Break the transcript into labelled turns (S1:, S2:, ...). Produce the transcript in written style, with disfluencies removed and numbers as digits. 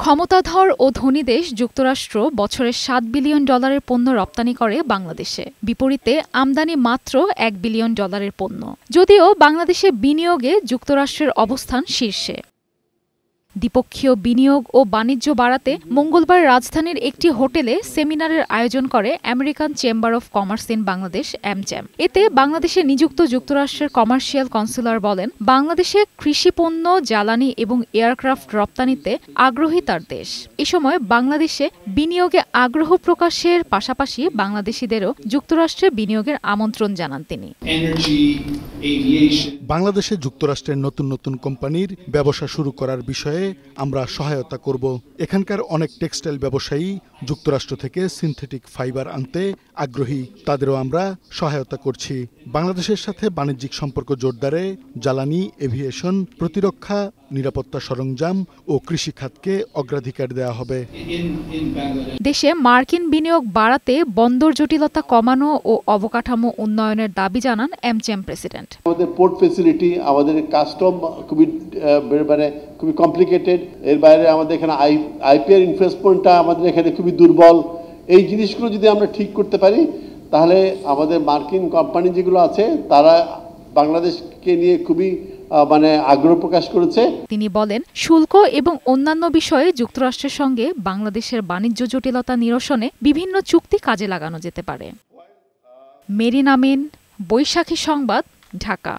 S1: ক্ষমতাধর ও ধনী দেশ যুক্তরাষ্ট্র বছরে $7 বিলিয়ন পণ্য রপ্তানি করে বাংলাদেশে, বিপরীতে আমদানি মাত্র $1 বিলিয়ন পণ্য। যদিও বাংলাদেশে বিনিয়োগে যুক্তরাষ্ট্রের অবস্থান শীর্ষে। দ্বিপক্ষীয় বিনিয়োগ ও বাণিজ্য বাড়াতে মঙ্গলবার রাজধানীর একটি হোটেলে সেমিনারের আয়োজন করে American chamber of commerce in Bangladesh AmCham। এতে বাংলাদেশে নিযুক্ত যুক্তরাষ্ট্রের কমার্শিয়াল কনসুলার বলেন, বাংলাদেশে কৃষিপণ্য, জ্বালানি এবং এয়ারক্রাফট রপ্তানিতে আগ্রহী তার দেশ। এ সময় বাংলাদেশে বিনিয়োগে আগ্রহ প্রকাশের পাশাপাশি বাংলাদেশিদেরও যুক্তরাষ্ট্রে বিনিয়োগের আমন্ত্রণ জানান তিনি।
S2: বাংলাদেশে যুক্তরাষ্ট্রের নতুন নতুন কোম্পানির ব্যবসা শুরু করার বিষয়ে আমরা সহায়তা করব। এখানকার অনেক টেক্সটাইল ব্যবসায়ী যুক্তরাষ্ট্র থেকে সিনথেটিক ফাইবার আনতে আগ্রহী, তাদেরও আমরা সহায়তা করছি। বাংলাদেশের সাথে বাণিজ্যিক সম্পর্ক জোরদারে জ্বালানি, এভিয়েশন, প্রতিরক্ষা, নিরাপত্তা সরঞ্জাম ও কৃষি খাতকে অগ্রাধিকার দেওয়া হবে।
S1: দেশে মার্কিন বিনিয়োগ বাড়াতে বন্দর জটিলতা কমানো ও অবকাঠামো উন্নয়নের দাবি জানান AmCham প্রেসিডেন্ট।
S3: আমাদের পোর্ট ফ্যাসিলিটি, আমাদের কাস্টম খুবই কমপ্লিকেটেড। এর বাইরে আমাদের এখানে আইপিআর ইনভেস্টমেন্টটা আমাদের এখানে খুবই দুর্বল। এই জিনিসগুলো যদি আমরা ঠিক করতে পারি, তাহলে আমাদের মার্কিন কোম্পানি যেগুলো আছে তারা বাংলাদেশকে নিয়ে খুবই আগ্রহ প্রকাশ করেছে।
S1: তিনি বলেন, শুল্ক এবং অন্যান্য বিষয়ে যুক্তরাষ্ট্রের সঙ্গে বাংলাদেশের বাণিজ্য জটিলতা নিরসনে বিভিন্ন চুক্তি কাজে লাগানো যেতে পারে। মেরিন আমিন, বৈশাখী সংবাদ, ঢাকা।